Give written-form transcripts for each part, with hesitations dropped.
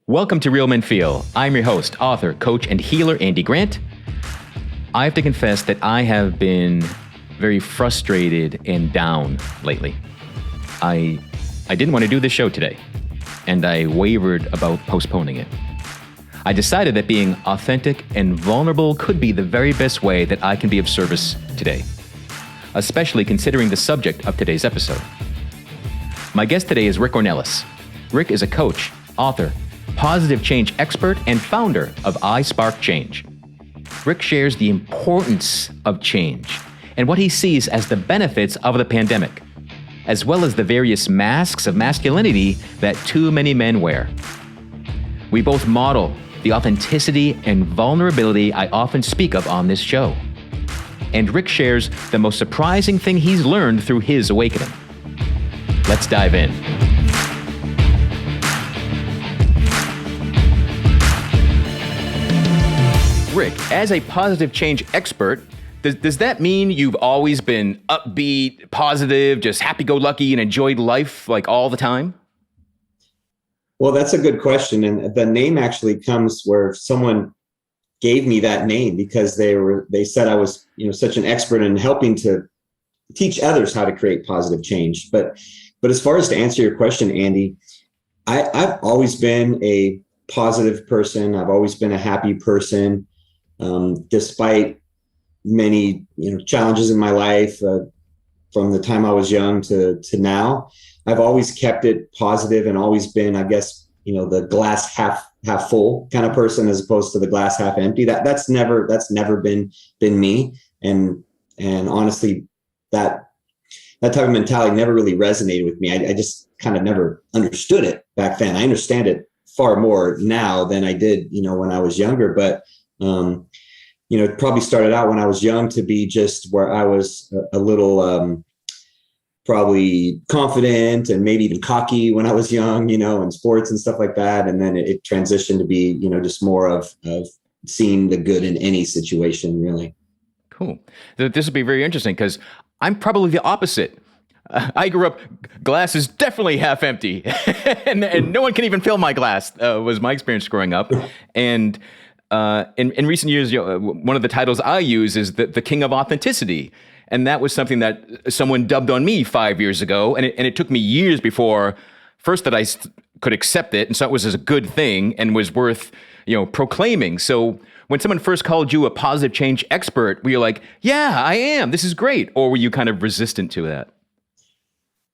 Welcome to Real Men Feel. I'm your host, author, coach, and healer, Andy Grant. I have to confess that I have been very frustrated and down lately. I didn't want to do this show today, and I wavered about postponing it. I decided that being authentic and vulnerable could be the very best way that I can be of service today, especially considering the subject of today's episode. My guest today is Rick Ornelas. Rick is a coach, author, positive change expert, and founder of I Spark Change. Rick shares the importance of change and what he sees as the benefits of the pandemic, as well as the various masks of masculinity that too many men wear. We both model the authenticity and vulnerability I often speak of on this show. And Rick shares the most surprising thing he's learned through his awakening. Let's dive in. Rick, as a positive change expert, does that mean you've always been upbeat, positive, just happy-go-lucky and enjoyed life like all the time? Well, that's a good question. And the name actually comes where someone gave me that name because they said I was, such an expert in helping to teach others how to create positive change. But as far as to answer your question, Andy, I've always been a positive person. I've always been a happy person. Despite many, challenges in my life, from the time I was young to now, I've always kept it positive and always been, I guess, the glass half full kind of person as opposed to the glass half empty. That's never been me. And honestly, that type of mentality never really resonated with me. I just kind of never understood it back then. I understand it far more now than I did, when I was younger, but it probably started out when I was young to be just where I was a little, probably confident and maybe even cocky when I was young, in sports and stuff like that. And then it transitioned to be, just more of seeing the good in any situation, really. Cool. This will be very interesting because I'm probably the opposite. I grew up, glass is definitely half empty and no one can even fill my glass, was my experience growing up. And in recent years, one of the titles I use is the King of Authenticity. And that was something that someone dubbed on me 5 years ago. And it took me years before, first, that I could accept it and saw it was a good thing and was worth, proclaiming. So when someone first called you a positive change expert, were you like, yeah, I am, this is great? Or were you kind of resistant to that?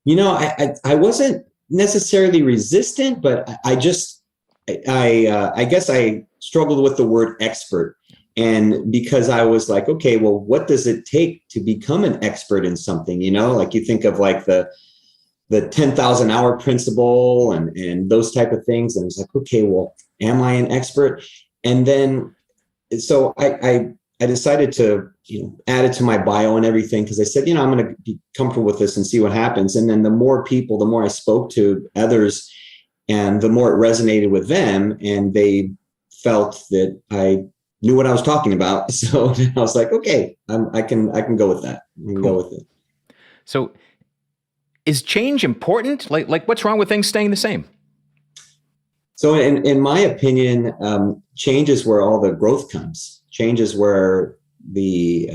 I wasn't necessarily resistant, but I guess I struggled with the word expert. And because I was like, okay, well, what does it take to become an expert in something? Like you think of like the 10,000 hour principle and those type of things. And it's like, okay, well, am I an expert? And then, so I decided to, add it to my bio and everything. Cause I said, I'm going to be comfortable with this and see what happens. And then the more people, the more I spoke to others and the more it resonated with them and they felt that I knew what I was talking about. So I was like, okay, I can go with that. I can go with it. So is change important? Like what's wrong with things staying the same? So in my opinion, change is where all the growth comes. Change is where we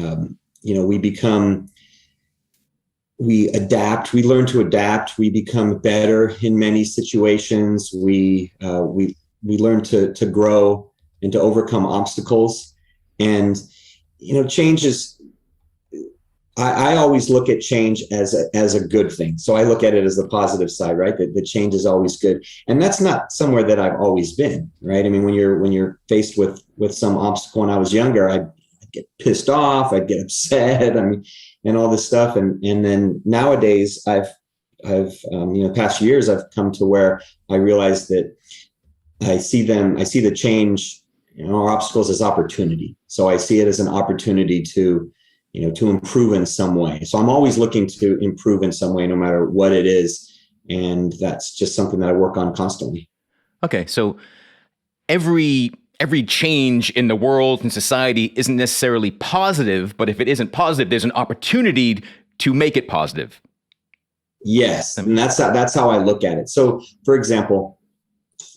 adapt, we learn to adapt, we become better in many situations. We learn to grow and to overcome obstacles. And, change is, I always look at change as a good thing. So I look at it as the positive side, right? That the change is always good. And that's not somewhere that I've always been, right? I mean, when you're faced with some obstacle when I was younger, I'd get pissed off, I'd get upset, and all this stuff. And then nowadays I've past years, I've come to where I realize that I see the change, our obstacles as opportunity. So I see it as an opportunity to improve in some way. So I'm always looking to improve in some way, no matter what it is. And that's just something that I work on constantly. Okay. So every change in the world and society isn't necessarily positive, but if it isn't positive, there's an opportunity to make it positive. Yes. And that's how I look at it. So for example,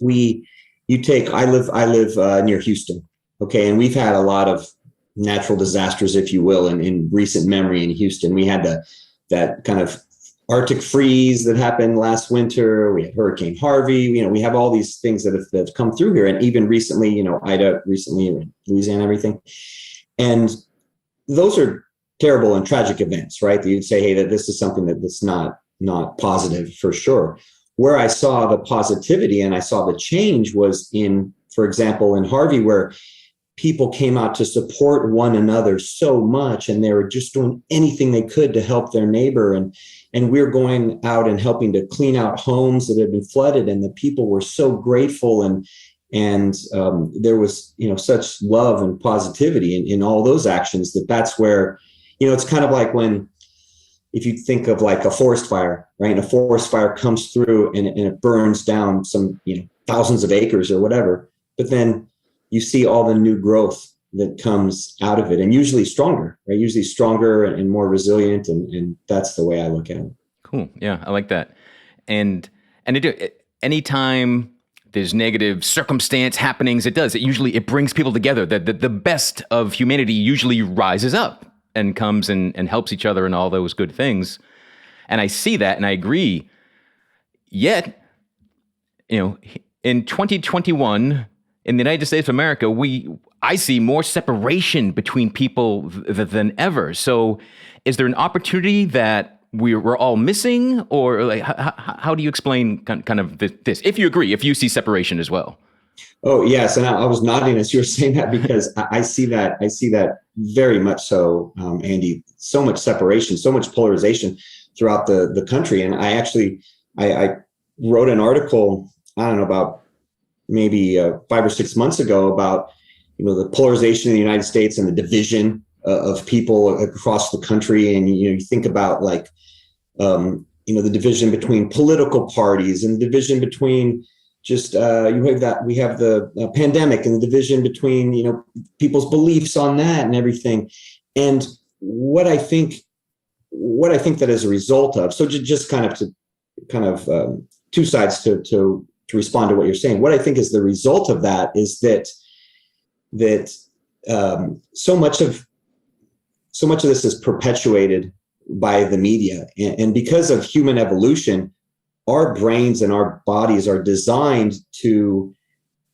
we I live near Houston. Okay. And we've had a lot of natural disasters, if you will, in recent memory in Houston. We had that kind of Arctic freeze that happened last winter. We had Hurricane Harvey. We have all these things that have come through here. And even recently, Ida recently in Louisiana, everything. And those are terrible and tragic events, right? You'd say, hey, that this is something that's not positive for sure. Where I saw the positivity and I saw the change was in, for example, in Harvey, where people came out to support one another so much, and they were just doing anything they could to help their neighbor. And we're going out and helping to clean out homes that had been flooded, and the people were so grateful, and there was such love and positivity in all those actions that's where it's kind of like if you think of like a forest fire, right? And a forest fire comes through and it burns down some thousands of acres or whatever, but then you see all the new growth that comes out of it, and usually stronger, right? Usually stronger and more resilient. And that's the way I look at it. Cool. Yeah, I like that. And anytime there's negative circumstance happenings, it brings people together. The best of humanity usually rises up and comes and helps each other and all those good things. And I see that and I agree. Yet, in 2021, in the United States of America, I see more separation between people than ever. So is there an opportunity that we're all missing, or like how do you explain kind of this, if you agree, if you see separation as well? Oh, yes. And I was nodding as you were saying that, because I see that very much so, Andy. So much separation, so much polarization throughout the country. And I wrote an article, I don't know, about maybe 5 or 6 months ago about the polarization in the United States and the division of people across the country. And you think about like the division between political parties, and the division between just we have the pandemic, and the division between people's beliefs on that and everything. And what I think that as a result of, so just kind of two sides to respond to what you're saying. What I think is the result of that is that so much of this is perpetuated by the media, and because of human evolution, our brains and our bodies are designed to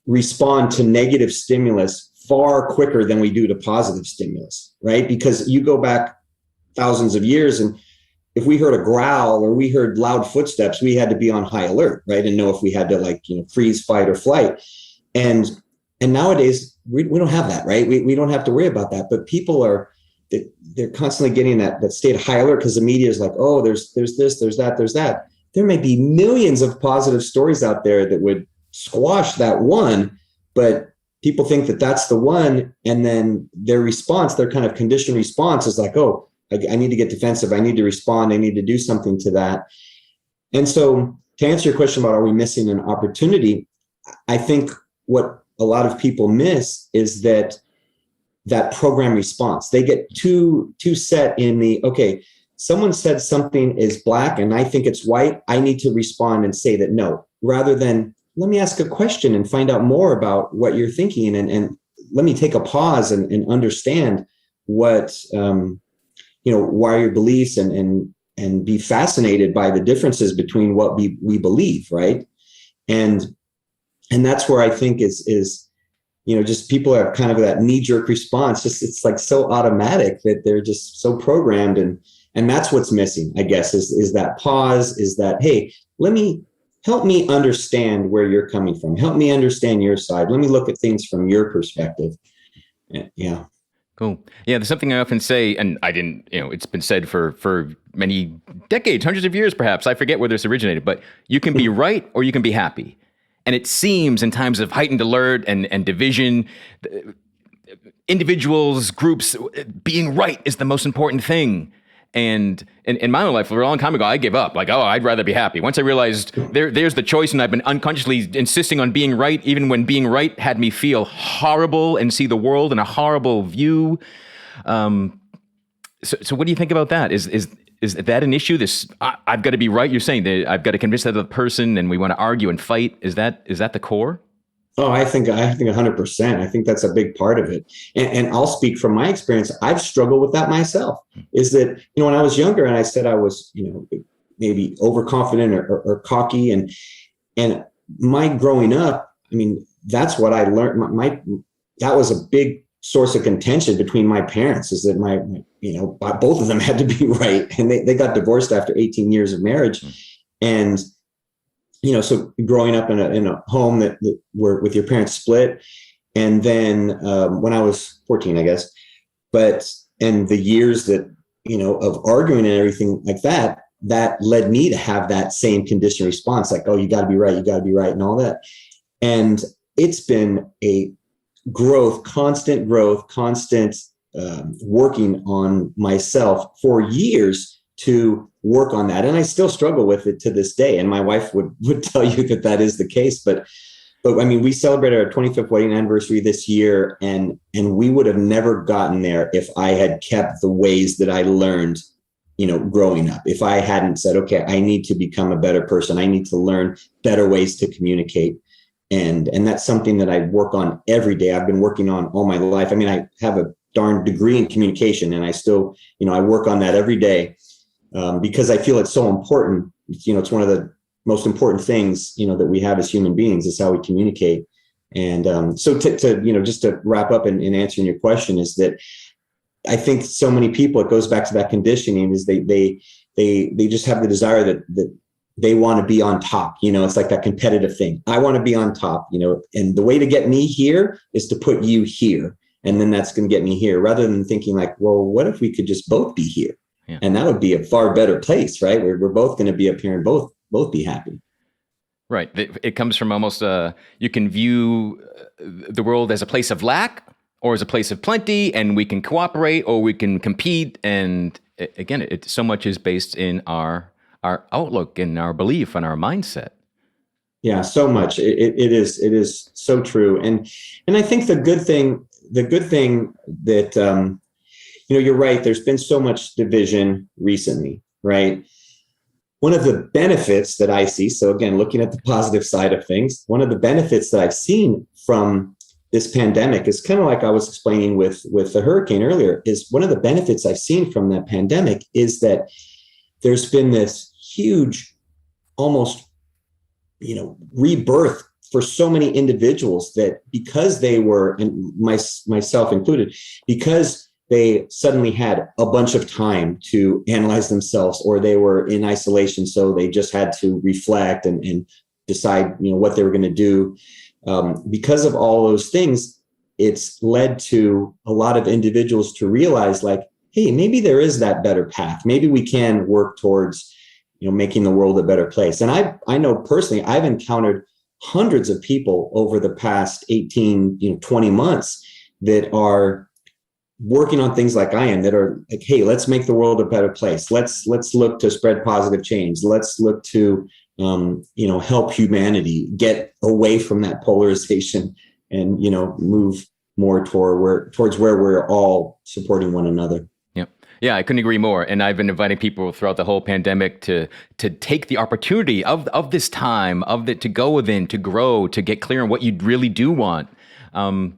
respond to negative stimulus far quicker than we do to positive stimulus, right? Because you go back thousands of years, and if we heard a growl or we heard loud footsteps, we had to be on high alert, right? And know if we had to freeze, fight, or flight. And nowadays we don't have that, right? We don't have to worry about that. But people they're constantly getting that state of high alert, because the media is like, oh, there's this, there's that, there's that. There may be millions of positive stories out there that would squash that one, but people think that that's the one. And then their response, their kind of conditioned response is like, oh, I need to get defensive. I need to respond. I need to do something to that. And so to answer your question about, are we missing an opportunity? I think what a lot of people miss is that program response. They get too set in okay, someone said something is black and I think it's white. I need to respond and say that no, rather than let me ask a question and find out more about what you're thinking. And let me take a pause and understand what, why your beliefs, and be fascinated by the differences between what we believe. Right. And that's where I think is just people have kind of that knee-jerk response. It's like so automatic that they're just so programmed. And that's what's missing, I guess, is that pause, is that, hey, help me understand where you're coming from. Help me understand your side. Let me look at things from your perspective. Yeah. Cool. Yeah, there's something I often say, and I didn't, it's been said for many decades, hundreds of years perhaps. I forget where this originated, but you can be right or you can be happy. And it seems in times of heightened alert and division, individuals, groups, being right is the most important thing. And in my own life, for a long time ago, I gave up. Like, oh, I'd rather be happy. Once I realized there's the choice, and I've been unconsciously insisting on being right, even when being right had me feel horrible and see the world in a horrible view. So what do you think about that? Is that an issue? I've got to be right. You're saying that I've got to convince that other person, and we want to argue and fight. Is that the core? Oh, I think 100%. I think that's a big part of it. And I'll speak from my experience. I've struggled with that myself. Is that, when I was younger and I said I was, maybe overconfident or cocky, and my growing up, I mean, that's what I learned. That was a big source of contention between my parents, is that both of them had to be right. And they got divorced after 18 years of marriage. And, so growing up in a home that were with your parents split. And then when I was 14, I guess, and the years that, of arguing and everything like that, that led me to have that same conditioned response, like, oh, you got to be right, and all that. And it's been a constant growth, constant working on myself for years to work on that. And I still struggle with it to this day. And my wife would tell you that is the case. But I mean, we celebrated our 25th wedding anniversary this year, and we would have never gotten there if I had kept the ways that I learned, growing up. If I hadn't said, okay, I need to become a better person, I need to learn better ways to communicate. And that's something that I work on every day. I've been working on all my life. I mean, I have a darn degree in communication, and I still, I work on that every day because I feel it's so important. It's one of the most important things, that we have as human beings, is how we communicate. And so to just to wrap up and answering your question, is that I think so many people, it goes back to that conditioning, is they just have the desire that they want to be on top. It's like that competitive thing. I want to be on top, and the way to get me here is to put you here. And then that's going to get me here, rather than thinking like, well, what if we could just both be here? Yeah. And that would be a far better place, right? We're both going to be up here and both be happy. Right. It comes from almost, you can view the world as a place of lack or as a place of plenty, and we can cooperate or we can compete. And again, so much is based in our outlook and our belief and our mindset. Yeah, so much. It is so true. And I think the good thing that, you're right, there's been so much division recently, right? One of the benefits that I see, so again, looking at the positive side of things, one of the benefits that I've seen from this pandemic is kind of like I was explaining with the hurricane earlier, is one of the benefits I've seen from that pandemic is that there's been this huge, almost, rebirth for so many individuals, that because they were, and myself included, because they suddenly had a bunch of time to analyze themselves, or they were in isolation, so they just had to reflect and decide, what they were going to do. Because of all those things, it's led to a lot of individuals to realize, like, hey, maybe there is that better path. Maybe we can work towards, making the world a better place. And I know personally, I've encountered hundreds of people over the past 18, 20 months that are working on things like I am, that are like, hey, let's make the world a better place. Let's look to spread positive change. Let's look to, help humanity get away from that polarization and, move more towards where we're all supporting one another. Yeah, I couldn't agree more. And I've been inviting people throughout the whole pandemic to take the opportunity of this time, to go within, to grow, to get clear on what you really do want. So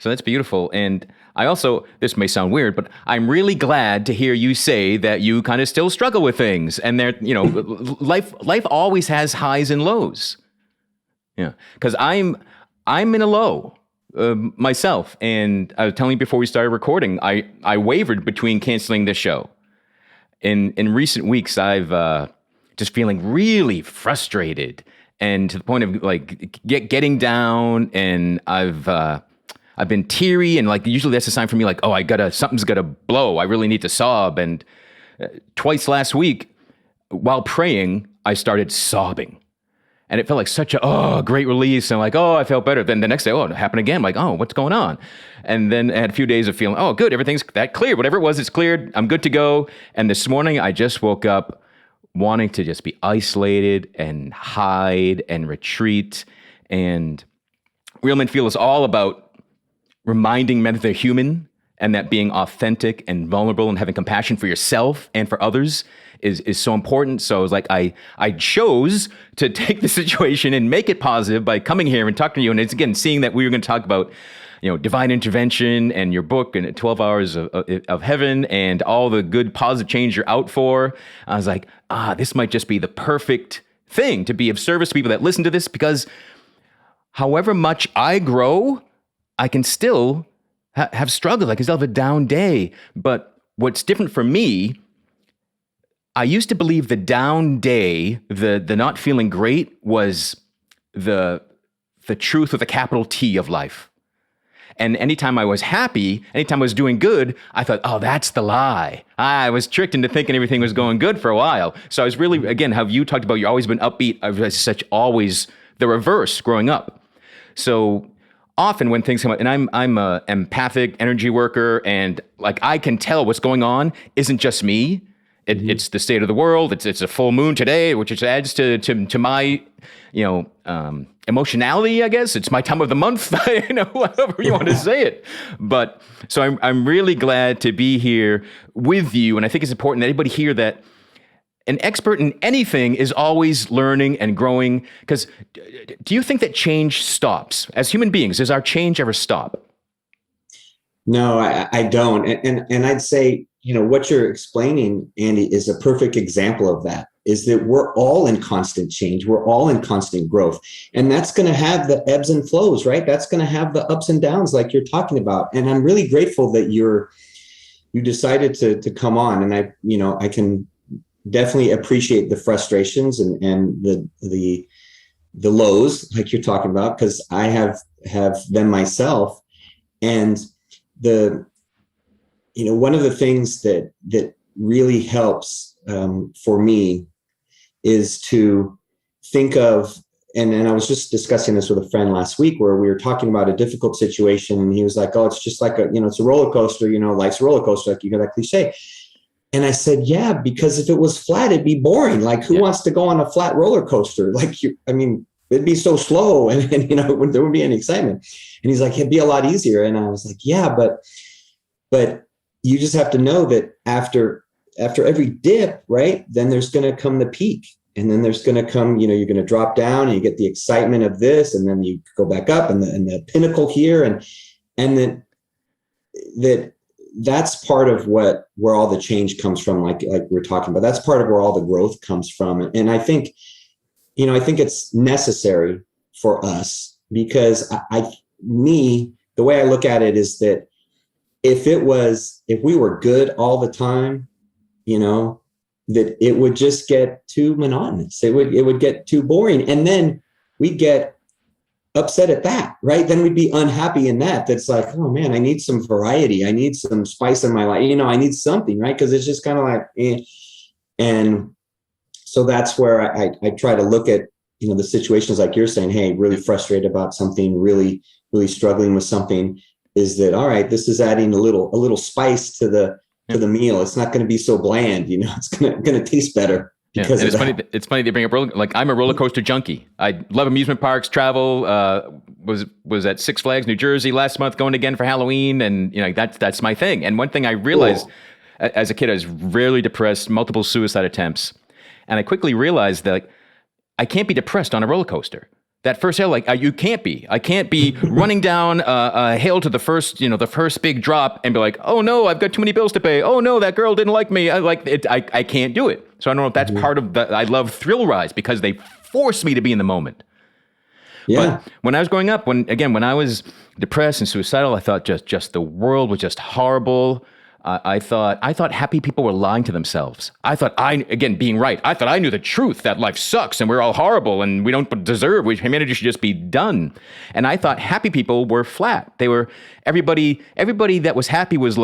that's beautiful. And I also, this may sound weird, but I'm really glad to hear you say that you kind of still struggle with things. And life always has highs and lows. Yeah, because I'm in a low. Myself, and I was telling you before we started recording, I wavered between canceling this show. In recent weeks, I've just feeling really frustrated, and to the point of like getting down, and I've been teary, and like usually that's a sign for me, like, oh, something's gotta blow. I really need to sob. And twice last week, while praying, I started sobbing. And it felt like such a great release, and like, I felt better. Then the next day, it happened again. I'm like, what's going on? And then I had a few days of feeling, good, everything's that cleared. Whatever it was, it's cleared. I'm good to go. And this morning, I just woke up wanting to just be isolated and hide and retreat. And Real Men Feel is all about reminding men that they're human and that being authentic and vulnerable and having compassion for yourself and for others is so important. So it's like I chose to take the situation and make it positive by coming here and talking to you. And it's, again, seeing that we were going to talk about, divine intervention and your book and 12 Hours of Heaven and all the good positive change you're out for. I was like, this might just be the perfect thing to be of service to people that listen to this, because however much I grow, I can still have struggled. I can still have a down day. But what's different for me, I used to believe the down day, the not feeling great, was the truth with a capital T of life. And anytime I was happy, anytime I was doing good, I thought, oh, that's the lie. I was tricked into thinking everything was going good for a while. So I was really, again, how you talked about, you've always been upbeat. I was such always the reverse growing up. So often when things come up, and I'm a empathic energy worker, and like I can tell what's going on isn't just me. It's the state of the world. It's a full moon today, which adds to my, emotionality, I guess. It's my time of the month, however you want to say it. But so I'm really glad to be here with you. And I think it's important that anybody hear that an expert in anything is always learning and growing. Because do you think that change stops? As human beings, does our change ever stop? No, I don't. And I'd say, what you're explaining, Andy, is a perfect example of that, is that we're all in constant change. We're all in constant growth. And that's going to have the ebbs and flows, right? That's going to have the ups and downs like you're talking about. And I'm really grateful that you decided to come on. And I can definitely appreciate the frustrations and the lows like you're talking about, because I have them myself. And one of the things that really helps for me is to think of, and I was just discussing this with a friend last week, where we were talking about a difficult situation, and he was like, oh, it's just like it's a roller coaster, life's a roller coaster, like you got that cliche. And I said, yeah, because if it was flat, it'd be boring. Like, who wants to go on a flat roller coaster? Like, it'd be so slow, and there wouldn't be any excitement. And he's like, it'd be a lot easier. And I was like, yeah, but you just have to know that after every dip, right, then there's going to come the peak, and then there's going to come, you're going to drop down, and you get the excitement of this, and then you go back up, and the pinnacle here, and then that's part of where all the change comes from, like we're talking about. That's part of where all the growth comes from. And I think it's necessary for us, because the way I look at it is that if we were good all the time, that it would just get too monotonous. It would get too boring. And then we'd get upset at that, right? Then we'd be unhappy in that. That's like, oh man, I need some variety. I need some spice in my life. I need something, right? Because it's just kind of like, eh. And so that's where I try to look at, the situations like you're saying, hey, really frustrated about something, really, really struggling with something, is that, all right, this is adding a little spice to the meal. It's not going to be so bland, it's going to taste better. Because it's funny. It's funny they bring up I'm a roller coaster junkie. I love amusement parks, travel. Was at Six Flags, New Jersey last month, going again for Halloween, and that's my thing. And one thing I realized as a kid, I was really depressed, multiple suicide attempts, and I quickly realized that I can't be depressed on a roller coaster. That first hill, you can't be. I can't be running down a hill to the first big drop and be like, oh no, I've got too many bills to pay. Oh no, that girl didn't like me. I can't do it. So I don't know if that's part of I love thrill rides, because they force me to be in the moment. Yeah. But when I was growing up, when I was depressed and suicidal, I thought just the world was just horrible. I thought happy people were lying to themselves. I thought being right, I thought I knew the truth, that life sucks and we're all horrible and we don't deserve, humanity should just be done. And I thought happy people were flat. They were, everybody that was happy was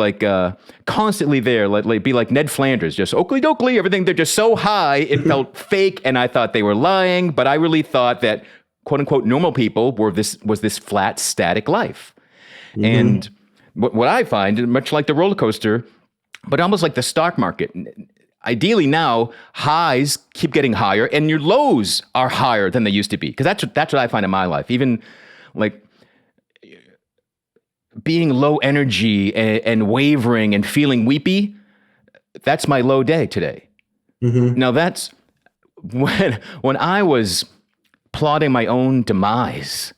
constantly there, be like Ned Flanders, just Oakley dokley, everything. They're just so high, it felt fake. And I thought they were lying, but I really thought that quote unquote normal people was this flat, static life. Mm-hmm. And what I find, much like the roller coaster, but almost like the stock market, ideally now highs keep getting higher and your lows are higher than they used to be. Because that's what I find in my life. Even being low energy and wavering and feeling weepy, that's my low day today. Mm-hmm. Now that's when I was plotting my own demise,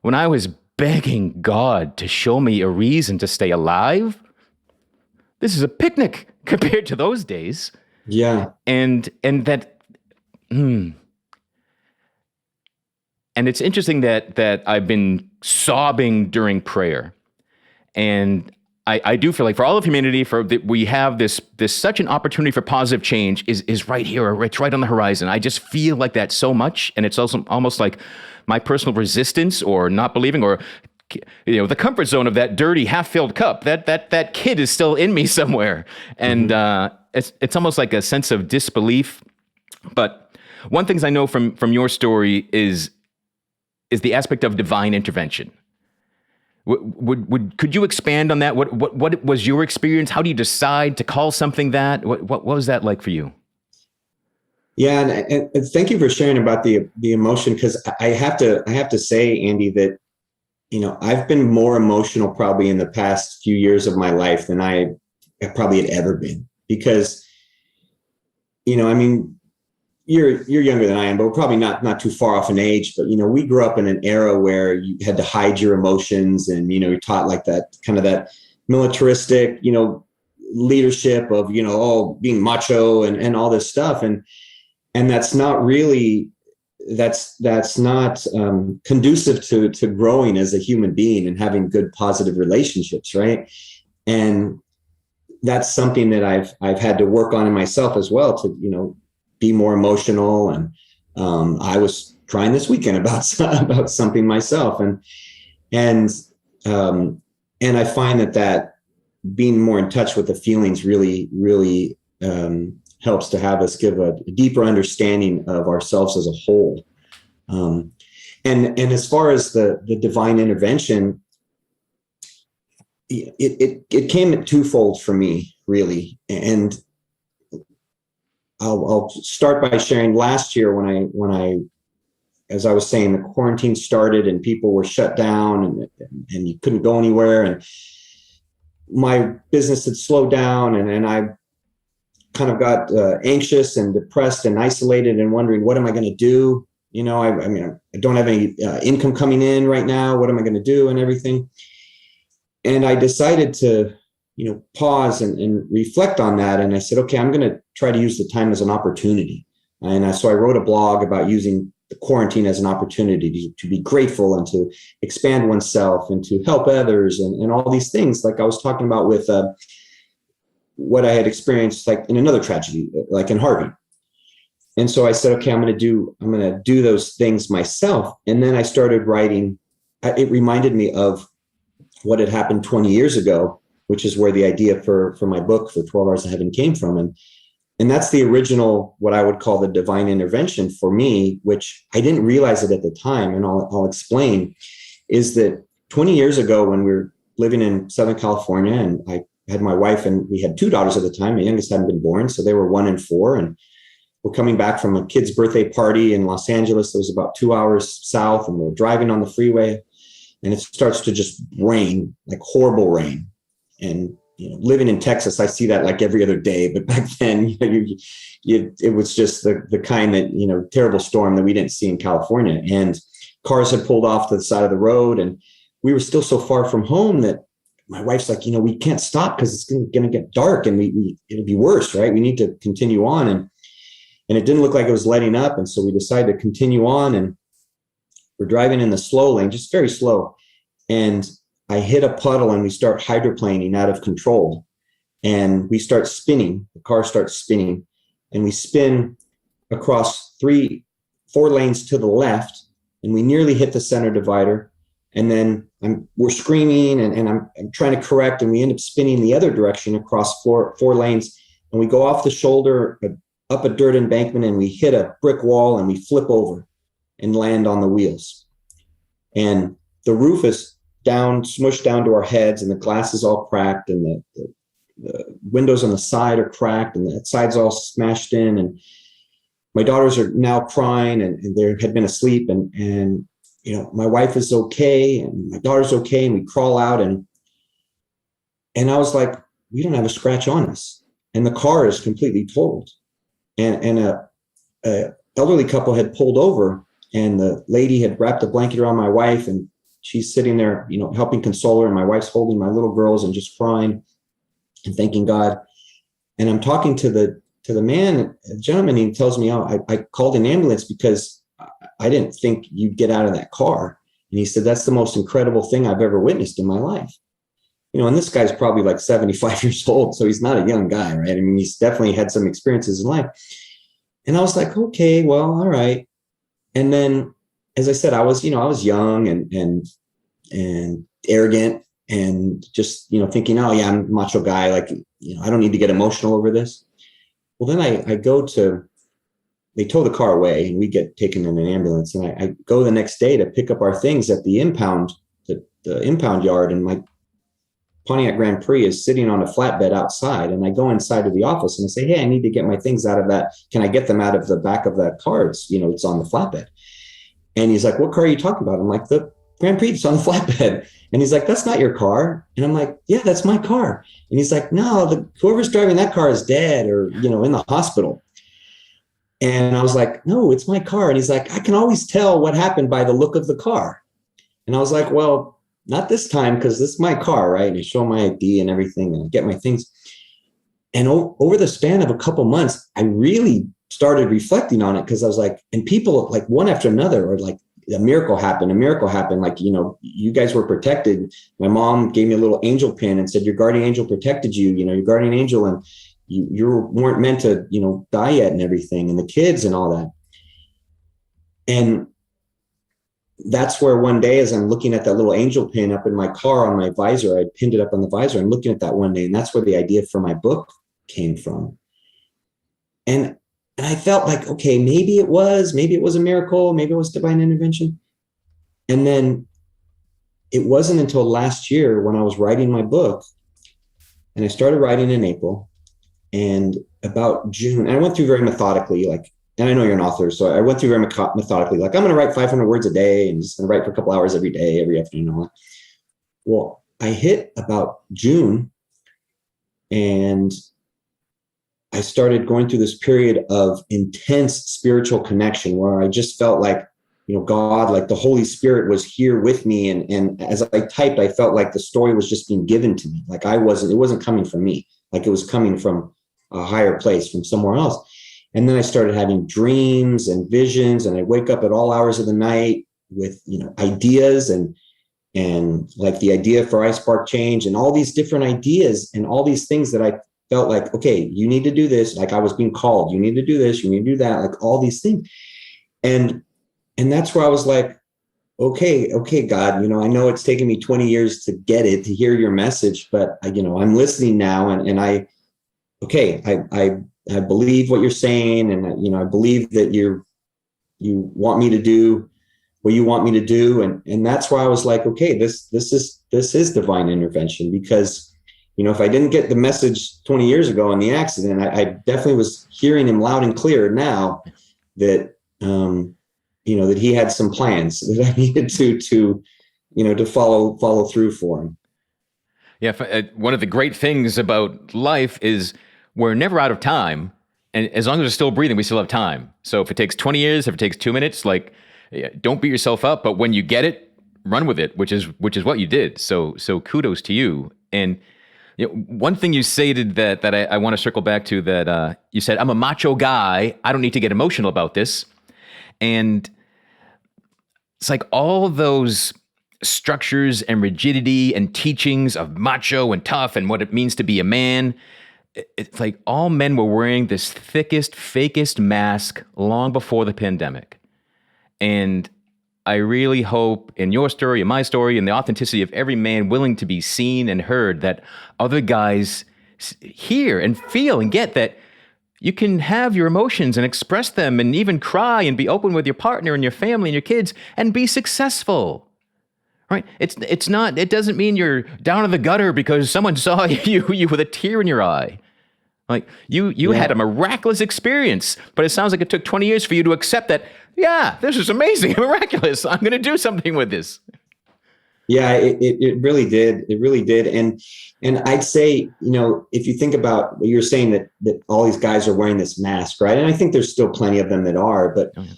when I was begging God to show me a reason to stay alive, this is a picnic compared to those days. Yeah. And it's interesting that I've been sobbing during prayer. And I do feel like for all of humanity, we have this such an opportunity for positive change is right here. It's right on the horizon. I just feel like that so much, and it's also almost like my personal resistance or not believing, or the comfort zone of that dirty half-filled cup. That kid is still in me somewhere, and it's almost like a sense of disbelief. But one thing I know from your story is the aspect of divine intervention. Could you expand on that? What was your experience? How do you decide to call something that? What was that like for you? Yeah, and thank you for sharing about the emotion, because I have to say, Andy, that I've been more emotional probably in the past few years of my life than I probably had ever been, because I mean, you're younger than I am, but we're probably not too far off in age. But we grew up in an era where you had to hide your emotions, and you're taught like that kind of that militaristic, leadership of being macho and all this stuff, and that's not really that's not conducive to growing as a human being and having good positive relationships, right? And that's something that I've had to work on in myself as well, to be more emotional. And I was trying this weekend about something myself, and I find that being more in touch with the feelings really helps to have us give a deeper understanding of ourselves as a whole. And as far as the divine intervention, it came twofold for me, really. And I'll start by sharing last year when I, as I was saying, the quarantine started and people were shut down and you couldn't go anywhere, and my business had slowed down, and I kind of got anxious and depressed and isolated and wondering, what am I going to do? I mean, I don't have any income coming in right now. What am I going to do and everything? And I decided to pause and reflect on that. And I said, okay, I'm going to try to use the time as an opportunity. And so I wrote a blog about using the quarantine as an opportunity to be grateful and to expand oneself and to help others and all these things, like I was talking about with what I had experienced, like in another tragedy, like in Harvey. And so I said, okay, I'm going to do those things myself. And then I started writing. It reminded me of what had happened 20 years ago, which is where the idea for my book, for 12 Hours of Heaven, came from. And that's the original, what I would call the divine intervention for me, which I didn't realize it at the time. And I'll explain, is that 20 years ago, when we were living in Southern California, and I had my wife, and we had two daughters at the time. My youngest hadn't been born, so they were 1 and 4. And we're coming back from a kid's birthday party in Los Angeles that was about 2 hours south, and we're driving on the freeway, and it starts to just rain, like horrible rain. And living in Texas, I see that like every other day. But back then, it was just the kind that terrible storm that we didn't see in California. And cars had pulled off to the side of the road, and we were still so far from home that my wife's like, we can't stop because it's going to get dark, and it'll be worse, right? We need to continue on. And it didn't look like it was letting up. And so we decided to continue on, and we're driving in the slow lane, just very slow. And I hit a puddle, and we start hydroplaning out of control, and we start spinning. The car starts spinning, and we spin across 4 lanes to the left, and we nearly hit the center divider. And then we're screaming, and I'm trying to correct, and we end up spinning the other direction across four lanes, and we go off the shoulder, up a dirt embankment, and we hit a brick wall, and we flip over and land on the wheels. And the roof is down, smushed down to our heads, and the glass is all cracked, and the windows on the side are cracked, and the side's all smashed in. And my daughters are now crying, and they had been asleep, and my wife is okay, and my daughter's okay, and we crawl out, and And I was like, we don't have a scratch on us. And the car is completely totaled. And a elderly couple had pulled over, and the lady had wrapped a blanket around my wife, and she's sitting there, helping console her. And my wife's holding my little girls and just crying and thanking God. And I'm talking to the gentleman, and he tells me, oh, I called an ambulance because I didn't think you'd get out of that car. And he said, that's the most incredible thing I've ever witnessed in my life. And this guy's probably like 75 years old, so he's not a young guy, right? I mean, he's definitely had some experiences in life. And I was like, okay, well, all right. And then, as I said, I was young and arrogant, and just, thinking, oh yeah, I'm a macho guy. Like, I don't need to get emotional over this. Well, then I go to, they tow the car away, and we get taken in an ambulance. And I go the next day to pick up our things at the impound, the impound yard. And my Pontiac Grand Prix is sitting on a flatbed outside. And I go inside of the office and I say, hey, I need to get my things out of that. Can I get them out of the back of that car? It's, it's on the flatbed. And he's like, what car are you talking about? I'm like, the Grand Prix, it's on the flatbed. And he's like, that's not your car. And I'm like, yeah, that's my car. And he's like, no, whoever's driving that car is dead, or, in the hospital. And I was like, no, it's my car. And he's like, I can always tell what happened by the look of the car. And I was like, well, not this time, because this is my car, right? And I show my ID and everything, and I get my things. And over the span of a couple months, I really started reflecting on it, because I was like, and people like one after another are like, a miracle happened. Like, you guys were protected. My mom gave me a little angel pin and said, your guardian angel protected you, your guardian angel, and you weren't meant to, die yet, and everything, and the kids and all that. And that's where one day, as I'm looking at that little angel pin up in my car on my visor, I pinned it up on the visor. I'm looking at that one day, and that's where the idea for my book came from. And I felt like, okay, maybe it was a miracle, maybe it was divine intervention. And then it wasn't until last year when I was writing my book, and I started writing in April, and about June, and I went through very methodically, like, and I know you're an author, so I went through very methodically, like, I'm going to write 500 words a day, and just going to write for a couple hours every day, every afternoon. Well, I hit about June, and I started going through this period of intense spiritual connection, where I just felt like, God, like the Holy Spirit was here with me. And as I typed, I felt like the story was just being given to me. Like it wasn't coming from me. Like it was coming from a higher place, from somewhere else. And then I started having dreams and visions, and I wake up at all hours of the night with, ideas and like the idea for iSpark Change, and all these different ideas and all these things that I felt like, okay, you need to do this. Like I was being called, you need to do this, you need to do that, like all these things. And that's where I was like, okay, God, I know it's taken me 20 years to get it, to hear your message, but I'm listening now, and I believe what you're saying, and I believe that you want me to do what you want me to do, and that's why I was like, okay, this is divine intervention, because if I didn't get the message 20 years ago in the accident, I definitely was hearing him loud and clear now that that he had some plans that I needed to follow through for him. Yeah, one of the great things about life is we're never out of time. And as long as we're still breathing, we still have time. So if it takes 20 years, if it takes 2 minutes, like, don't beat yourself up. But when you get it, run with it, which is what you did. So kudos to you. And one thing you stated that I want to circle back to, that you said, I'm a macho guy. I don't need to get emotional about this. And it's like all those structures and rigidity and teachings of macho and tough and what it means to be a man. It's like all men were wearing this thickest, fakest mask long before the pandemic. And I really hope in your story, in my story, in the authenticity of every man willing to be seen and heard, that other guys hear and feel and get that you can have your emotions and express them and even cry and be open with your partner and your family and your kids and be successful. Right? It's not, it doesn't mean you're down in the gutter because someone saw you with a tear in your eye. Like you had a miraculous experience, but it sounds like it took 20 years for you to accept that, yeah, this is amazing, miraculous. I'm going to do something with this. Yeah, it really did. It really did. And I'd say, if you think about what you're saying, that all these guys are wearing this mask, right? And I think there's still plenty of them that are, but Oh, yeah.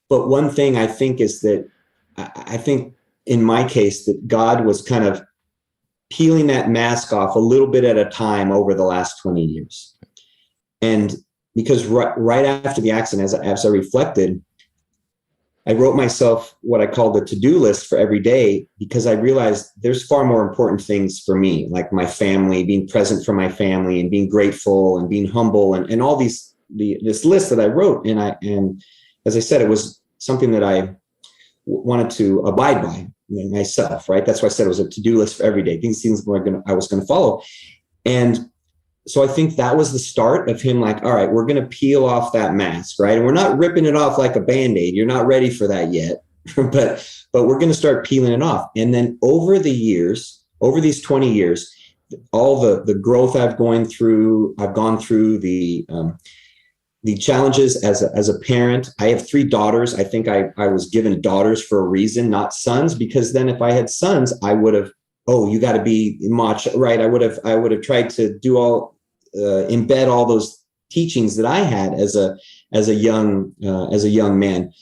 but one thing I think is that I think in my case that God was kind of peeling that mask off a little bit at a time over the last 20 years. And because right after the accident, as I reflected, I wrote myself what I call the to-do list for every day, because I realized there's far more important things for me, like my family, being present for my family and being grateful and being humble and all this list that I wrote. And as I said, it was something that I wanted to abide by myself, right? That's why I said it was a to-do list for every day. Things I was going to follow. And so I think that was the start of him, like, all right, we're going to peel off that mask, right? And we're not ripping it off like a Band-Aid. You're not ready for that yet, but we're going to start peeling it off. And then over the years, over these 20 years, all the growth I've gone through the challenges as a parent. I have 3 daughters. I think I was given daughters for a reason, not sons, because then if I had sons, I would have, you got to be macho, right? I would have tried to do embed all those teachings that I had as a young man,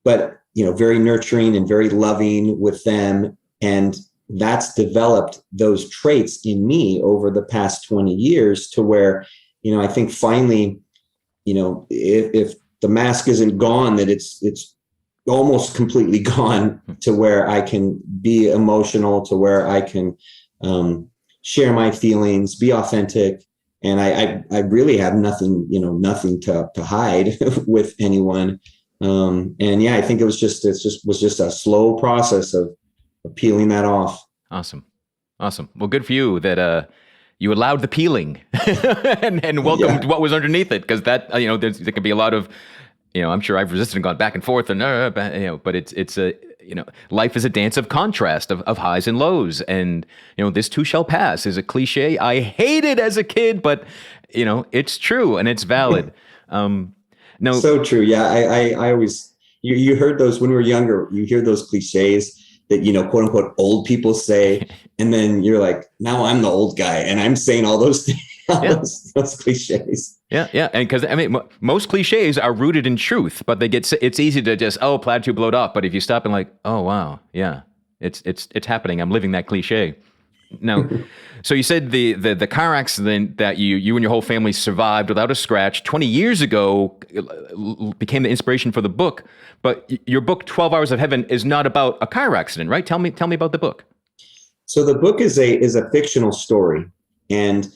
but very nurturing and very loving with them, and that's developed those traits in me over the past 20 years to where I think finally, if the mask isn't gone, that it's almost completely gone, to where I can be emotional, to where I can share my feelings, be authentic. And I really have nothing to hide with anyone. And yeah, I think it was just a slow process of peeling that off. Awesome. Well, good for you that you allowed the peeling and welcomed what was underneath it, because that there can be a lot of I'm sure I've resisted and gone back and forth, and but it's a life is a dance of contrast, of highs and lows, and this too shall pass is a cliche I hated as a kid, but it's true and it's valid. No, so true. Yeah, I always you heard those when we were younger. You hear those cliches that quote unquote old people say, and then you're like, now I'm the old guy and I'm saying all those things. Those cliches. Yeah. And because most cliches are rooted in truth, but it's easy to just, platitude blow it off. But if you stop and like, oh wow, yeah, it's happening. I'm living that cliche. Now, so you said the car accident that you and your whole family survived without a scratch 20 years ago became the inspiration for the book. But your book, 12 Hours of Heaven, is not about a car accident, right? Tell me about the book. So the book is a fictional story, and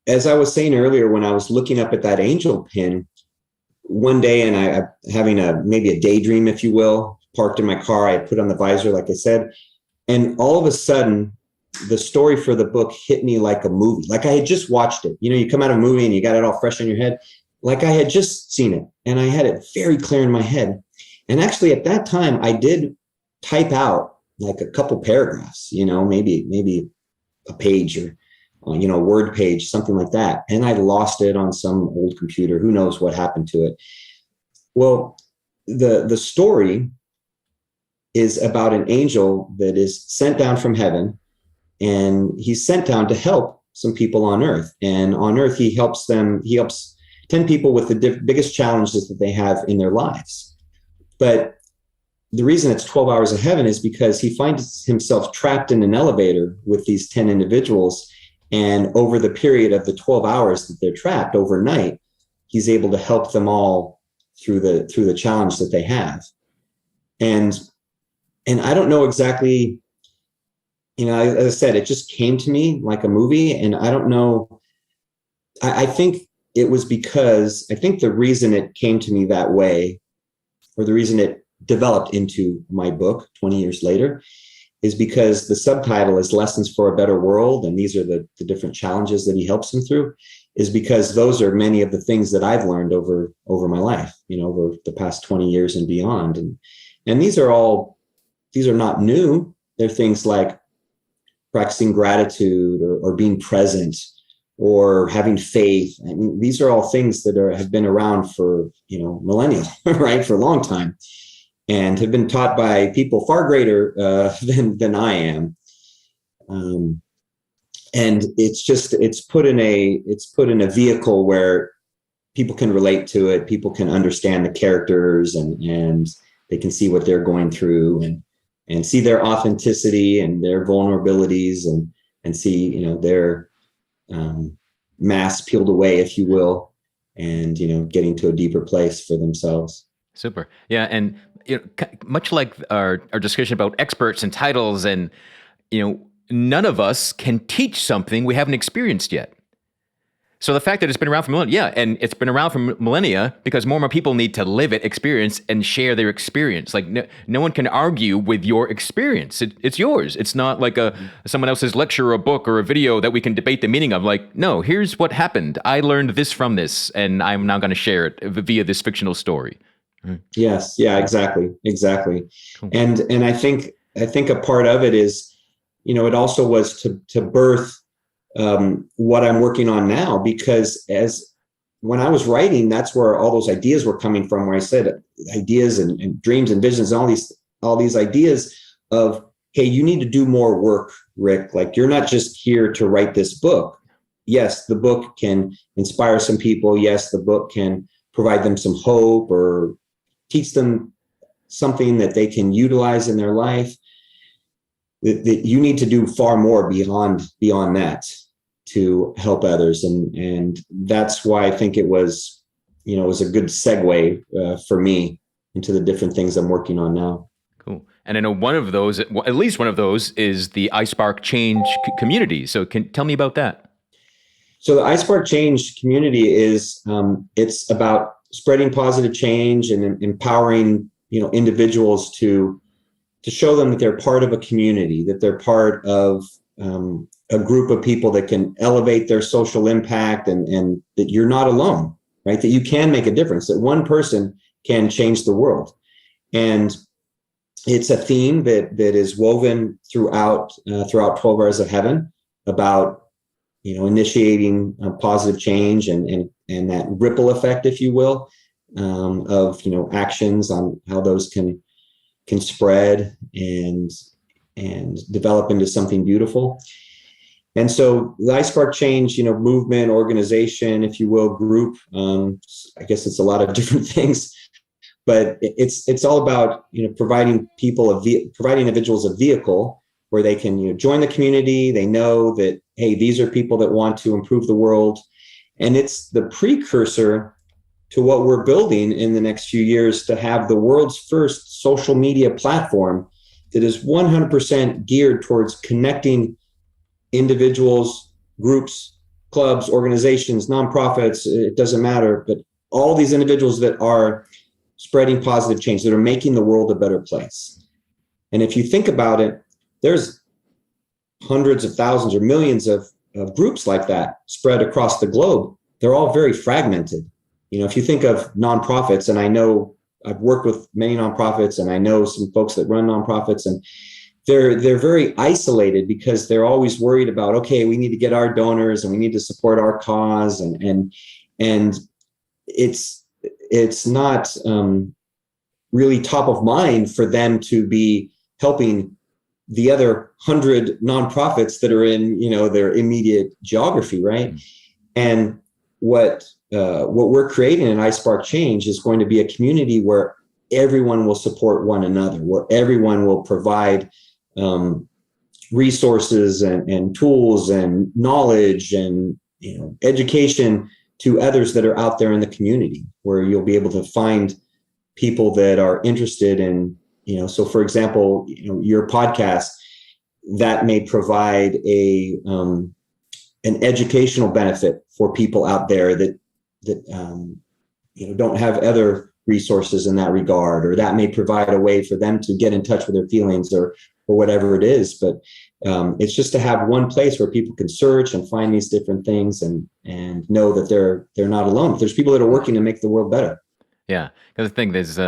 as I was saying earlier, when I was looking up at that angel pin one day, and I having maybe a daydream, if you will, parked in my car, I put on the visor, like I said, and all of a sudden, the story for the book hit me like a movie, like I had just watched it. You come out of a movie and you got it all fresh in your head, like I had just seen it, and I had it very clear in my head. And actually, at that time, I did type out like a couple paragraphs, maybe a page or word page, something like that. And I lost it on some old computer. Who knows what happened to it? Well, the story is about an angel that is sent down from heaven, and he's sent down to help some people on earth. And on earth, he helps 10 people with the biggest challenges that they have in their lives. But the reason it's 12 Hours of Heaven is because he finds himself trapped in an elevator with these 10 individuals. And over the period of the 12 hours that they're trapped overnight, he's able to help them all through the challenge that they have. And I don't know exactly, as I said, it just came to me like a movie. And I don't know, I think it was because I think the reason it came to me that way, or the reason it developed into my book 20 years later, is because the subtitle is Lessons for a Better World, and these are the different challenges that he helps them through, is because those are many of the things that I've learned over my life, over the past 20 years and beyond. And these are not new. They're things like practicing gratitude or being present or having faith. I mean, these are all things that have been around for, millennia, right? For a long time. and have been taught by people far greater than I am. And it's put in a vehicle where people can relate to it. People can understand the characters, and they can see what they're going through, and see their authenticity and their vulnerabilities, and see, their mask peeled away, if you will, and, getting to a deeper place for themselves. Super. Yeah. And much like our discussion about experts and titles, and, none of us can teach something we haven't experienced yet. So the fact that it's been around for millennia, and it's been around for millennia because more and more people need to live it, experience, and share their experience. Like no one can argue with your experience. It's yours. It's not like someone else's lecture or a book or a video that we can debate the meaning of. Like, no, here's what happened. I learned this from this, and I'm now going to share it via this fictional story. Yes. Yeah, exactly. Cool. And I think a part of it is, it also was to birth what I'm working on now, because when I was writing, that's where all those ideas were coming from, where I said ideas and dreams and visions and all these ideas of, hey, you need to do more work, Rick. Like, you're not just here to write this book. Yes, the book can inspire some people. Yes, the book can provide them some hope or teach them something that they can utilize in their life. That you need to do far more beyond that to help others. And that's why I think it was a good segue for me into the different things I'm working on now. Cool. And I know at least one of those is the iSpark Change community. So tell me about that. So the iSpark Change community is, it's about spreading positive change and empowering, individuals to show them that they're part of a community, that they're part of a group of people that can elevate their social impact, and that you're not alone, right? That you can make a difference, that one person can change the world. And it's a theme that is woven throughout 12 Hours of Heaven about, initiating positive change and that ripple effect, if you will, of, actions on how those can spread and develop into something beautiful. And so the iSpark Change, movement, organization, if you will, group, I guess it's a lot of different things, but it's all about, providing individuals a vehicle where they can, join the community. They know that, hey, these are people that want to improve the world. And it's the precursor to what we're building in the next few years, to have the world's first social media platform that is 100% geared towards connecting individuals, groups, clubs, organizations, nonprofits, it doesn't matter, but all these individuals that are spreading positive change, that are making the world a better place. And if you think about it, there's hundreds of thousands or millions of groups like that spread across the globe. They're all very fragmented. If you think of nonprofits, and I know I've worked with many nonprofits, and I know some folks that run nonprofits, and they're very isolated because they're always worried about, okay, we need to get our donors and we need to support our cause, and it's not really top of mind for them to be helping the other 100 nonprofits that are in their immediate geography, right? And what we're creating in iSpark Change is going to be a community where everyone will support one another, where everyone will provide resources and tools and knowledge and education to others that are out there in the community, where you'll be able to find people that are interested in, so for example, your podcast, that may provide an educational benefit for people out there that don't have other resources in that regard, or that may provide a way for them to get in touch with their feelings or whatever it is. But it's just to have one place where people can search and find these different things and know that they're not alone. There's people that are working to make the world better. Yeah, because I think there's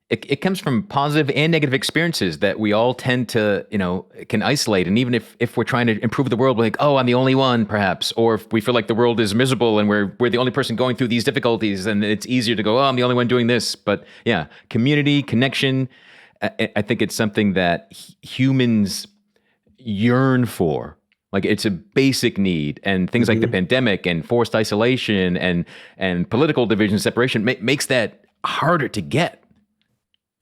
it comes from positive and negative experiences that we all tend to, can isolate. And even if we're trying to improve the world, we're like, oh, I'm the only one, perhaps. Or if we feel like the world is miserable and we're the only person going through these difficulties, and it's easier to go, oh, I'm the only one doing this. But yeah, community, connection, I think it's something that humans yearn for. Like, it's a basic need, and things like the pandemic and forced isolation and political division, separation makes that harder to get.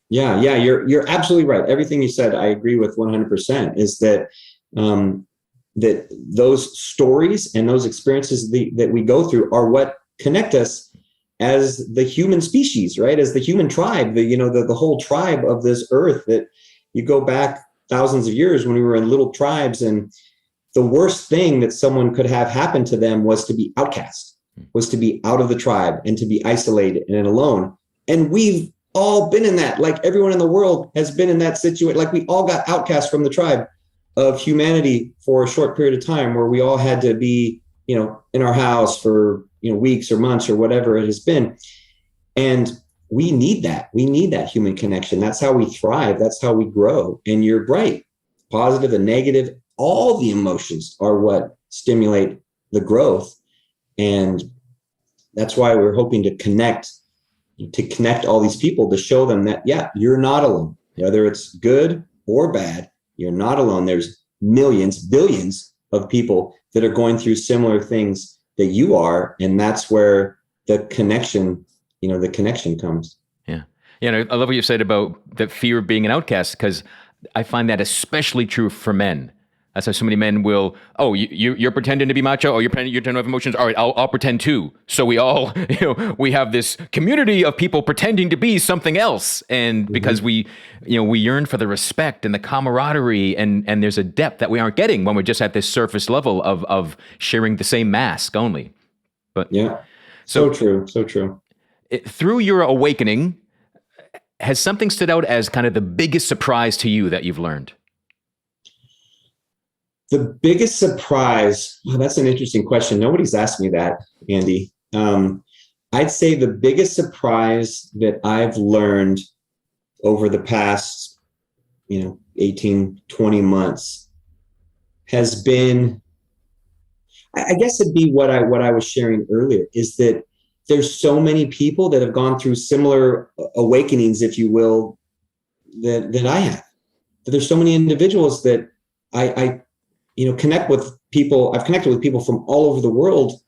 Yeah, you're absolutely right. Everything you said, I agree with 100%. Is that that those stories and those experiences that we go through are what connect us as the human species, right? As the human tribe, the whole tribe of this earth. That you go back thousands of years when we were in little tribes, and the worst thing that someone could have happen to them was to be outcast, was to be out of the tribe and to be isolated and alone. And we've all been in that. Like, everyone in the world has been in that situation. Like, we all got outcast from the tribe of humanity for a short period of time, where we all had to be, in our house for, weeks or months or whatever it has been. And we need that. We need that human connection. That's how we thrive. That's how we grow. And you're right. Positive and negative, all the emotions are what stimulate the growth. And that's why we're hoping to connect all these people, to show them that, yeah, you're not alone. Whether it's good or bad, you're not alone. There's millions, billions of people that are going through similar things that you are. And that's where the connection comes. Yeah. Yeah. I love what you said about the fear of being an outcast, because I find that especially true for men. That's how so many men will, oh, you're pretending to be macho, you're pretending to have emotions. All right, I'll pretend too. So we all, we have this community of people pretending to be something else. And because we yearn for the respect and the camaraderie, and there's a depth that we aren't getting when we're just at this surface level of sharing the same mask only. But yeah, so true. Through your awakening, has something stood out as kind of the biggest surprise to you that you've learned? The biggest surprise, that's an interesting question. Nobody's asked me that, Andy. I'd say the biggest surprise that I've learned over the past, 18, 20 months has been, I guess it'd be what I was sharing earlier, is that there's so many people that have gone through similar awakenings, if you will, that I have. That there's so many individuals that I connect with people. I've connected with people from all over the world,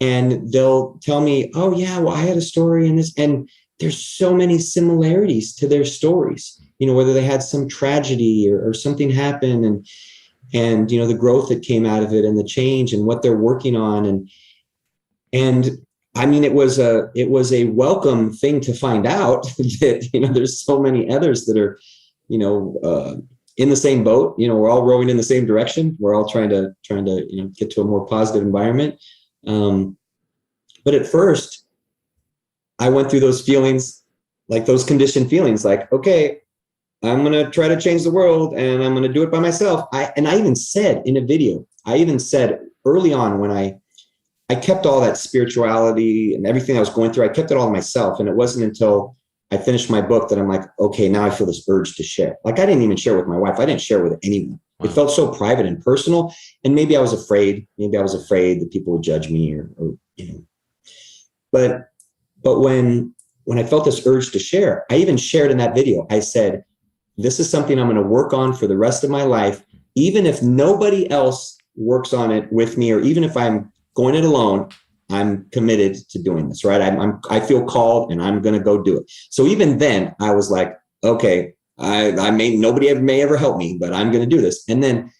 and they'll tell me, oh yeah, well, I had a story in this, and there's so many similarities to their stories, whether they had some tragedy or something happen, and the growth that came out of it, and the change, and what they're working on. And I mean, it was a welcome thing to find out that, there's so many others that are, in the same boat. We're all rowing in the same direction. We're all trying to get to a more positive environment. But at first, I went through those feelings, like those conditioned feelings, like, okay, I'm going to try to change the world, and I'm going to do it by myself. I even said in a video, early on, when I kept all that spirituality and everything I was going through, I kept it all to myself. And it wasn't until I finished my book that I'm like, okay, now I feel this urge to share. Like, I didn't even share with my wife. I didn't share with anyone. Wow. It felt so private and personal. And maybe I was afraid. That people would judge me or But when I felt this urge to share, I even shared in that video. I said, this is something I'm going to work on for the rest of my life, even if nobody else works on it with me, or even if I'm going it alone. I'm committed to doing this, right? I feel called, and I'm going to go do it. So even then I was like, okay, nobody may ever help me, but I'm going to do this. And then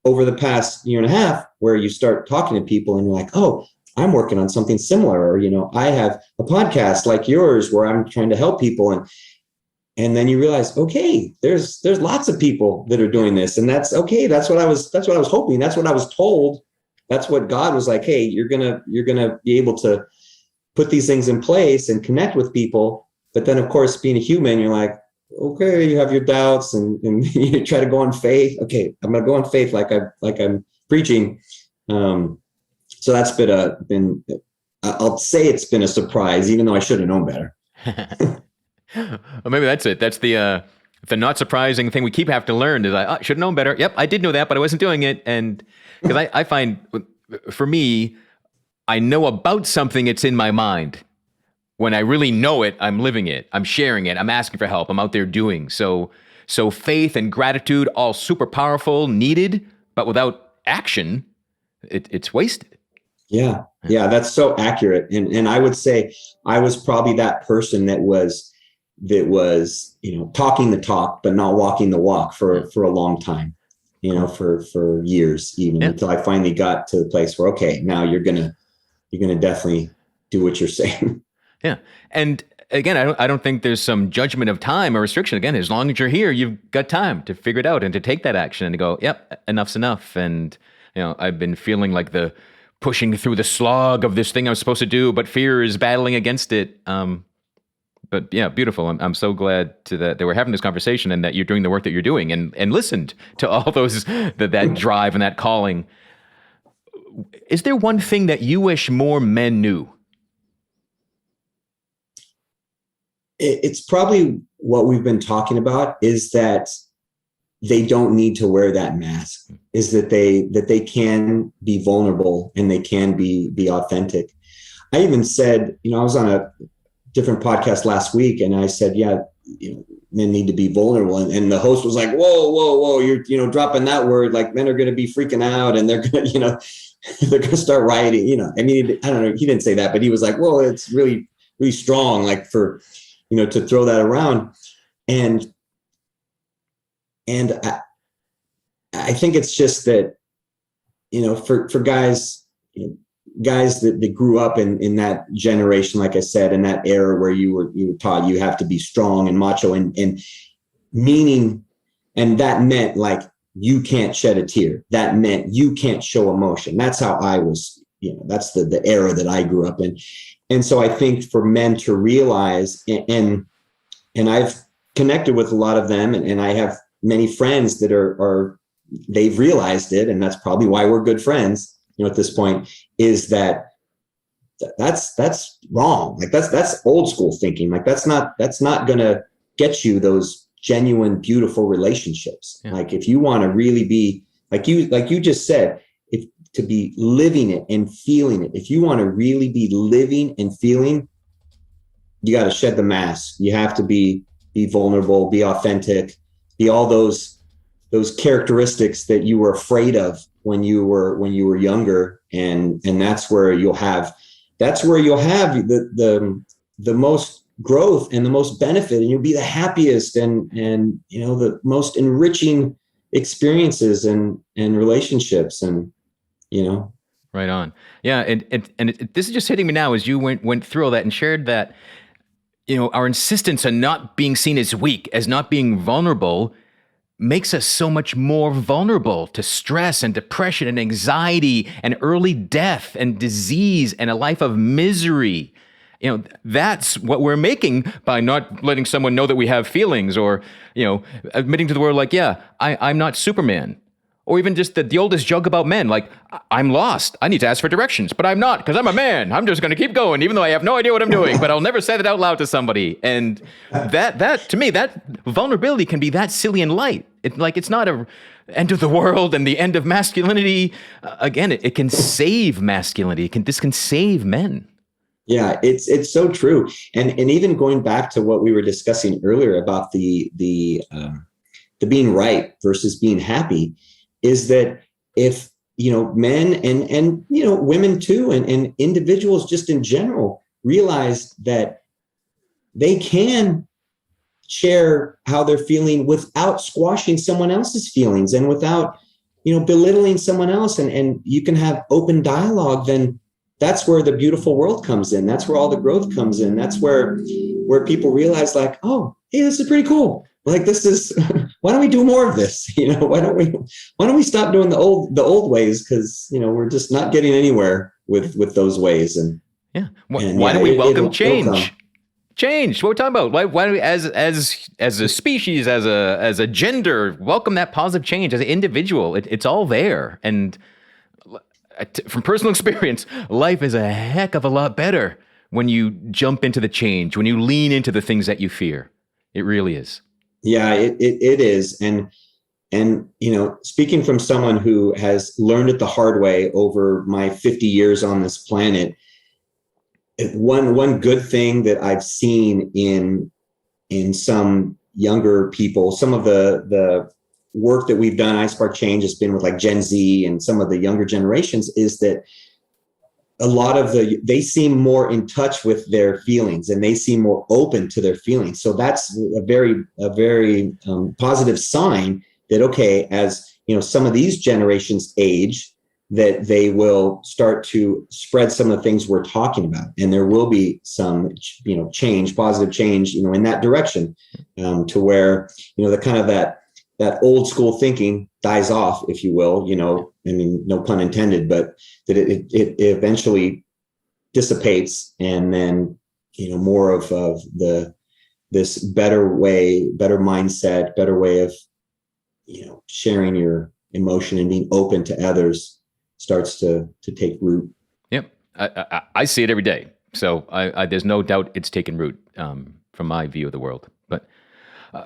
over the past year and a half, where you start talking to people and you're like, oh, I'm working on something similar, or, I have a podcast like yours where I'm trying to help people. And then you realize, okay, there's lots of people that are doing this, and that's okay. That's what I was hoping. That's what I was told. That's what God was like, hey, you're gonna be able to put these things in place and connect with people. But then, of course, being a human, you're like, okay, you have your doubts, and you try to go on faith. Okay, I'm gonna go on faith, like I'm preaching. So that's been I'll say it's been a surprise, even though I should have known better. Well, maybe that's it. That's the not surprising thing we keep have to learn is I should have known better. Yep, I did know that, but I wasn't doing it. And because I find for me, I know about something, it's in my mind. When I really know it, I'm living it. I'm sharing it. I'm asking for help. I'm out there doing. So faith and gratitude, all super powerful, needed, but without action, it's wasted. Yeah. Yeah. That's so accurate. And I would say I was probably that person that was, talking the talk, but not walking the walk for a long time, for years, even until I finally got to the place where, okay, now you're going to definitely do what you're saying. Yeah. And again, I don't think there's some judgment of time or restriction. Again, as long as you're here, you've got time to figure it out and to take that action and to go, yep, enough's enough. And, I've been feeling like the pushing through the slog of this thing I'm supposed to do, but fear is battling against it. But yeah, beautiful. I'm so glad that we're having this conversation and that you're doing the work that you're doing and listened to all those, that drive and that calling. Is there one thing that you wish more men knew? It's probably what we've been talking about is that they don't need to wear that mask, is that they can be vulnerable and they can be authentic. I even said, I was on a different podcast last week and I said, men need to be vulnerable. And the host was like, whoa, you're dropping that word, like men are going to be freaking out and they're going to, they're going to start rioting, I mean, I don't know. He didn't say that, but he was like, well, it's really, really strong, like for, to throw that around. And I think it's just that, for guys, guys that grew up in that generation, like I said, in that era where you were taught you have to be strong and macho and meaning, and that meant like you can't shed a tear. That meant you can't show emotion. That's how I was, that's the era that I grew up in. And so I think for men to realize, and I've connected with a lot of them, and I have many friends that are they've realized it, and that's probably why we're good friends, at this point, is that's wrong. Like that's old school thinking. Like that's not gonna get you those genuine, beautiful relationships. Yeah. Like if you want to really be like you just said, if to be living it and feeling it, if you want to really be living and feeling, you got to shed the mask. You have to be vulnerable, be authentic, be all those characteristics that you were afraid of when you were younger. And that's where you'll have the most growth and the most benefit, and you'll be the happiest and the most enriching experiences and relationships and Right on. Yeah. And this is just hitting me now as you went through all that and shared that, our insistence on not being seen as weak, as not being vulnerable, makes us so much more vulnerable to stress and depression and anxiety and early death and disease and a life of misery. That's what we're making by not letting someone know that we have feelings, or, admitting to the world like, yeah, I'm not Superman. Or even just the oldest joke about men, like, I'm lost. I need to ask for directions, but I'm not, because I'm a man. I'm just going to keep going, even though I have no idea what I'm doing, but I'll never say that out loud to somebody. And that to me, that vulnerability can be that silly and light. It's not a end of the world and the end of masculinity. Again, it can save masculinity. This can save men. Yeah, it's so true. And even going back to what we were discussing earlier about the being right versus being happy, is that if, men and women too, and individuals just in general realize that they can share how they're feeling without squashing someone else's feelings and without, belittling someone else, and you can have open dialogue, then that's where the beautiful world comes in. That's where all the growth comes in. That's where people realize like, oh, hey, this is pretty cool. Like this is, why don't we do more of this? Why don't we stop doing the old ways? Because, we're just not getting anywhere with those ways. And yeah. Why don't we welcome change? Change. What we're talking about. Why do we, as a species, as a gender, welcome that positive change as an individual? It's all there. And from personal experience, life is a heck of a lot better when you jump into the change, when you lean into the things that you fear. It really is. Yeah, it is. And, speaking from someone who has learned it the hard way over my 50 years on this planet, one good thing that I've seen in some younger people, some of the work that we've done, iSpark Change, has been with like Gen Z and some of the younger generations, is that a lot of they seem more in touch with their feelings and they seem more open to their feelings. So that's a very positive sign that, okay, as some of these generations age, that they will start to spread some of the things we're talking about, and there will be some change, positive change, in that direction, to where the kind of that old school thinking dies off, if you will, no pun intended, but that it eventually dissipates, and then, more of this better way, better mindset, better way of, sharing your emotion and being open to others starts to take root. Yep. I see it every day. So there's no doubt it's taken root, from my view of the world. But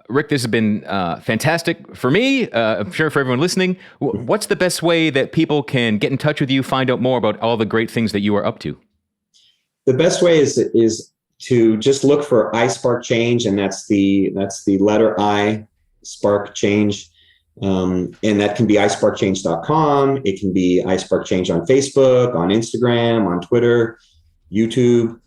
Rick, this has been fantastic for me. I'm sure for everyone listening. What's the best way that people can get in touch with you, find out more about all the great things that you are up to? The best way is to just look for iSpark Change, and that's the letter I, Spark Change. And that can be isparkchange.com. It can be iSpark Change on Facebook, on Instagram, on Twitter, YouTube.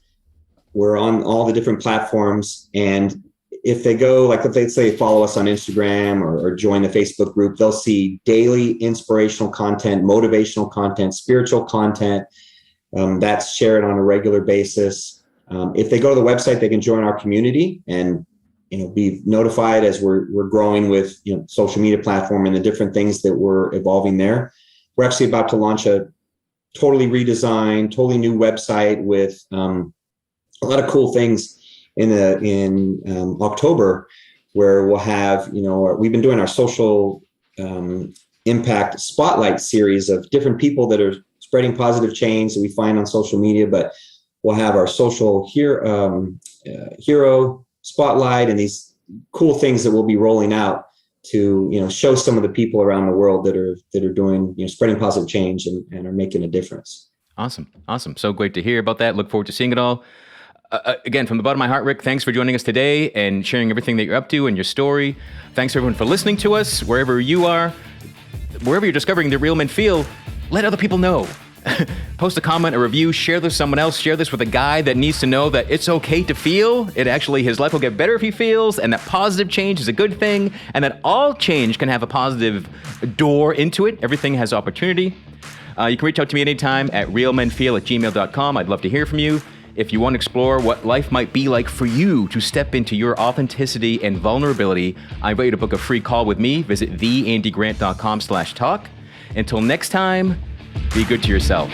We're on all the different platforms. And if they go, like if they say follow us on Instagram or join the Facebook group, they'll see daily inspirational content, motivational content, spiritual content that's shared on a regular basis. If they go to the website, they can join our community and be notified as we're growing with social media platform and the different things that we're evolving there. We're actually about to launch a totally redesigned, totally new website with a lot of cool things in October, where we'll have, we've been doing our social impact spotlight series of different people that are spreading positive change that we find on social media, but we'll have our social hero spotlight and these cool things that we'll be rolling out to, show some of the people around the world that are doing, spreading positive change and are making a difference. Awesome. So great to hear about that. Look forward to seeing it all. Again, from the bottom of my heart, Rick, thanks for joining us today and sharing everything that you're up to and your story. Thanks everyone for listening to us, wherever you are, wherever you're discovering the Real Men Feel. Let other people know. Post a comment, a review, share this with someone else, share this with a guy that needs to know that it's okay to feel. His life will get better if he feels, and that positive change is a good thing, and that all change can have a positive door into it. Everything has opportunity. You can reach out to me anytime at realmenfeel@gmail.com. I'd love to hear from you. If you want to explore what life might be like for you to step into your authenticity and vulnerability, I invite you to book a free call with me. Visit theandygrant.com/talk. Until next time, be good to yourself.